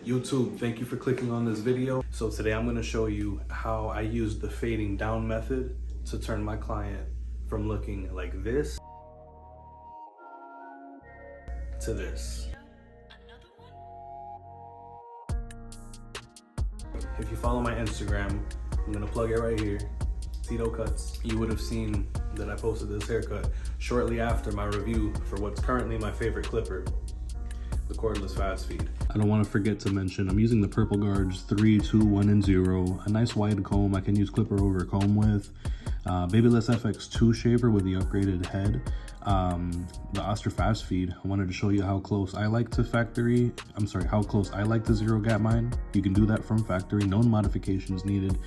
YouTube, thank you for clicking on this video. So today I'm going to show you how I use the fading down method to turn my client from looking like this to this. If you follow my Instagram, I'm going to plug it right here, Tito Cuts. You would have seen that I posted this haircut shortly after my review for what's currently my favorite clipper, the cordless fast feed. I don't want to forget to mention I'm using the Purple Guards 3, 2, 1, and 0. A nice wide comb I can use clipper over comb with. Babyless FX2 shaver with the upgraded head. The Oster fast feed. I wanted to show you how close I like to how close I like to zero gap mine. You can do that from factory, no modifications needed.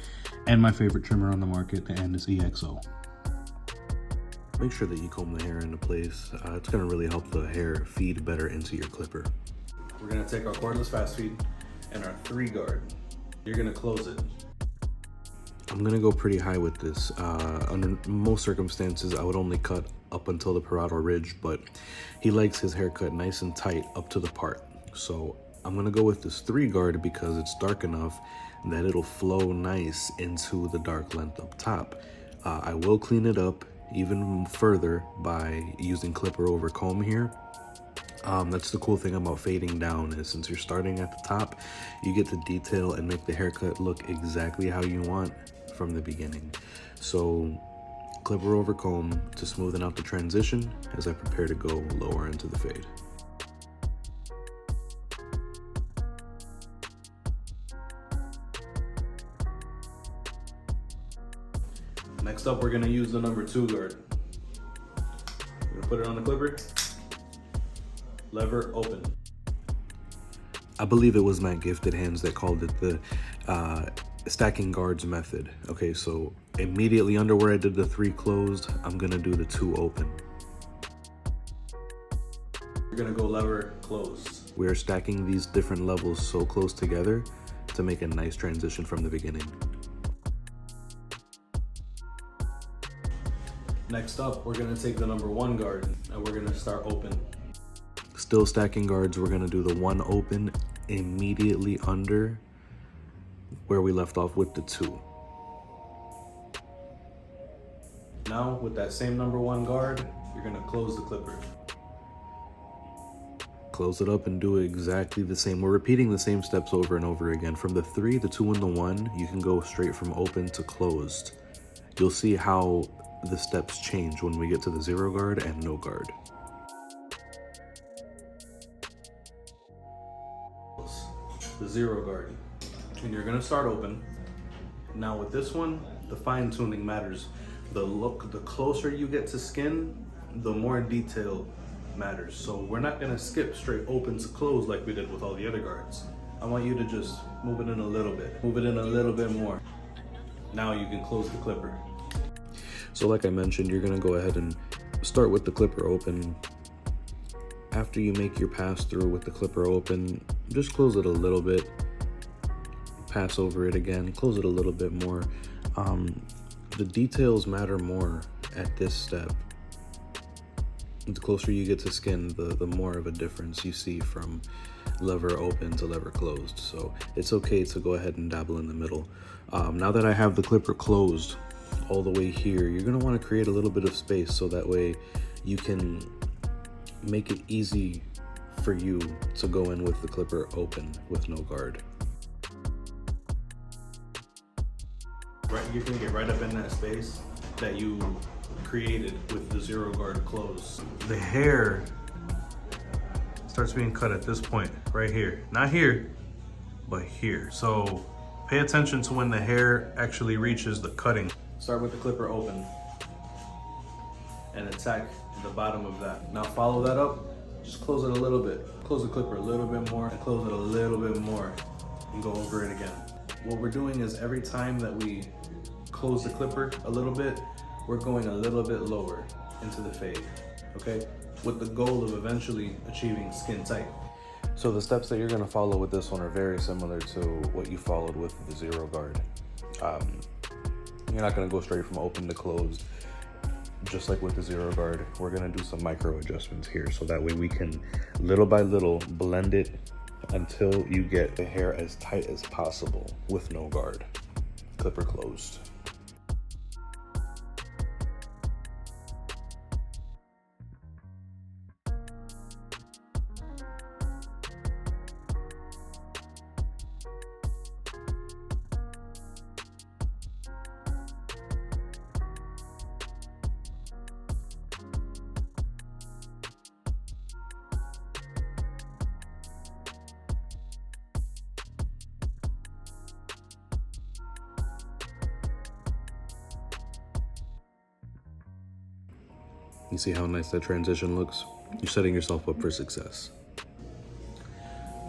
And my favorite trimmer on the market, the Andis EXO. Make sure that you comb the hair into place. It's gonna really help the hair feed better into your clipper. We're gonna take our cordless fast feed and our 3 guard. You're gonna close it. I'm gonna go pretty high with this. Under most circumstances, I would only cut up until the parietal ridge, but he likes his haircut nice and tight up to the part. So I'm gonna go with this 3 guard because it's dark enough that it'll flow nice into the dark length up top. I will clean it up even further by using clipper over comb here. That's the cool thing about fading down, is since you're starting at the top, you get to detail and make the haircut look exactly how you want from the beginning. So clipper over comb to smoothen out the transition as I prepare to go lower into the fade. Next up, we're gonna use the number 2 guard. We're gonna put it on the clipper. Lever open. I believe it was my gifted hands that called it the stacking guards method. Okay, so immediately under where I did the 3 closed, I'm gonna do the 2 open. We're gonna go lever closed. We are stacking these different levels so close together to make a nice transition from the beginning. Next up, we're gonna take the number 1 guard and we're gonna start open. Still stacking guards, we're gonna do the 1 open immediately under where we left off with the 2. Now, with that same number 1 guard, you're gonna close the clipper. Close it up and do exactly the same. We're repeating the same steps over and over again. From the 3, the 2, and the 1, you can go straight from open to closed. You'll see how the steps change when we get to the 0 guard and no guard. The 0 guard, and you're gonna start open. Now with this one, the fine tuning matters. The closer you get to skin, the more detail matters. So we're not gonna skip straight open to close like we did with all the other guards. I want you to just move it in a little bit, move it in a little bit more. Now you can close the clipper. So like I mentioned, you're gonna go ahead and start with the clipper open. After you make your pass through with the clipper open, just close it a little bit, pass over it again, close it a little bit more. The details matter more at this step. The closer you get to skin, the more of a difference you see from lever open to lever closed. So it's okay to go ahead and dabble in the middle. Now that I have the clipper closed all the way here, you're gonna wanna create a little bit of space so that way you can make it easy for you to go in with the clipper open with no guard. Right, you're gonna get right up in that space that you created with the 0 guard close. The hair starts being cut at this point, right here. Not here, but here. So pay attention to when the hair actually reaches the cutting. Start with the clipper open and attack the bottom of that. Now follow that up, just close it a little bit. Close the clipper a little bit more and close it a little bit more and go over it again. What we're doing is every time that we close the clipper a little bit, we're going a little bit lower into the fade, okay? With the goal of eventually achieving skin tight. So the steps that you're gonna follow with this one are very similar to what you followed with the 0 guard. You're not gonna go straight from open to closed. Just like with the 0 guard, we're gonna do some micro adjustments here so that way we can little by little blend it until you get the hair as tight as possible with no guard. Clipper closed. You see how nice that transition looks? You're setting yourself up for success.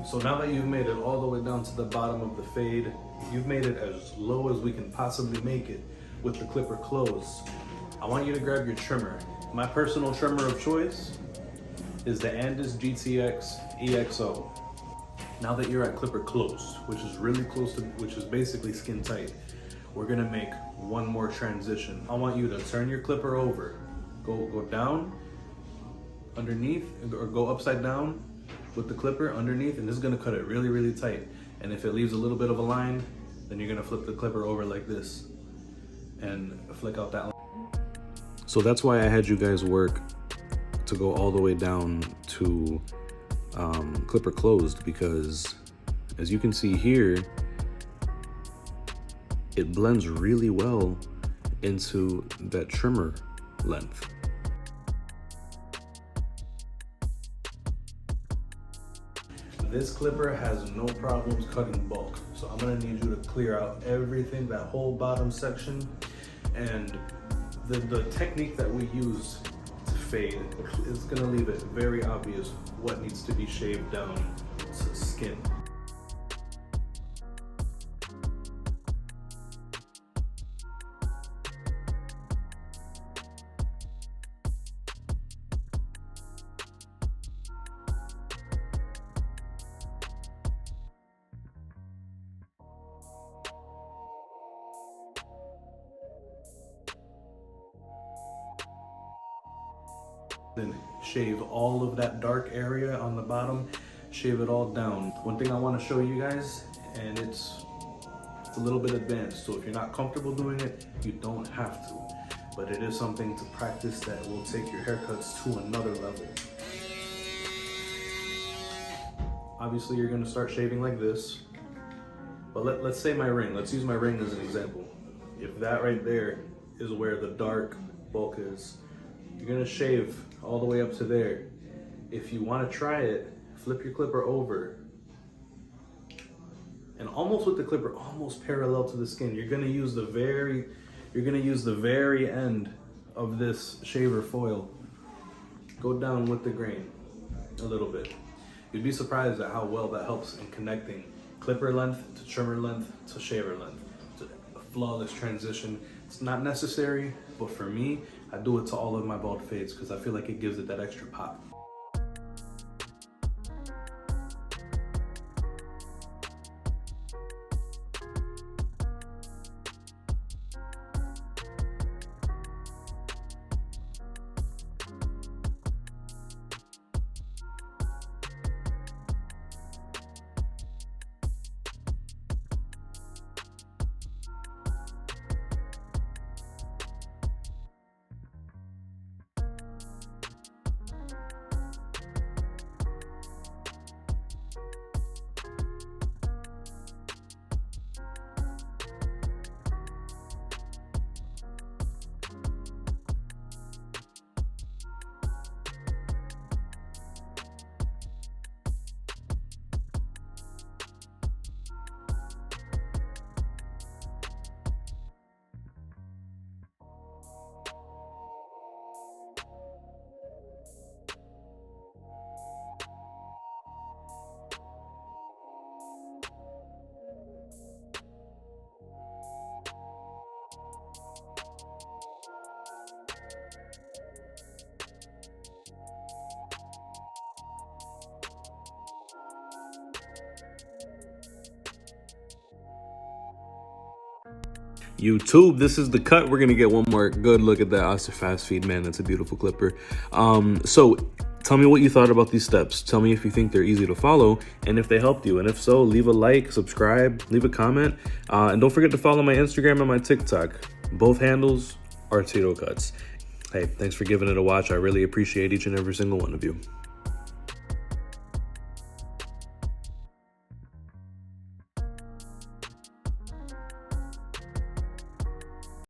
So now that you've made it all the way down to the bottom of the fade, you've made it as low as we can possibly make it with the clipper closed. I want you to grab your trimmer. My personal trimmer of choice is the Andis GTX EXO. Now that you're at clipper close, which is really close to, which is basically skin tight, we're gonna make one more transition. I want you to turn your clipper over. Go down, underneath, or go upside down with the clipper underneath, and this is gonna cut it really, really tight. And if it leaves a little bit of a line, then you're gonna flip the clipper over like this and flick out that line. So that's why I had you guys work to go all the way down to clipper closed, because as you can see here, it blends really well into that trimmer length. This clipper has no problems cutting bulk, so I'm gonna need you to clear out everything, that whole bottom section. And the technique that we use to fade is gonna leave it very obvious what needs to be shaved down to skin. Then shave all of that dark area on the bottom, shave it all down. One thing I want to show you guys, and it's a little bit advanced, so if you're not comfortable doing it, you don't have to. But it is something to practice that will take your haircuts to another level. Obviously, you're going to start shaving like this. But let's say my ring. Let's use my ring as an example. If that right there is where the dark bulk is, you're gonna shave all the way up to there. If you want to try it, flip your clipper over, and almost with the clipper almost parallel to the skin, you're gonna use the very end of this shaver foil. Go down with the grain a little bit. You'd be surprised at how well that helps in connecting clipper length to trimmer length to shaver length. It's a flawless transition. It's not necessary, but for me, I do it to all of my bald fades because I feel like it gives it that extra pop. YouTube, this is the cut. We're gonna get one more good look at that. That's a fast feed, man. That's a beautiful clipper. So Tell me what you thought about these steps. Tell me if you think they're easy to follow and if they helped you. And if so, leave a like, subscribe, leave a comment. And don't forget to follow my Instagram and my TikTok. Both handles are Tito Cuts. Hey, thanks for giving it a watch. I really appreciate each and every single one of you.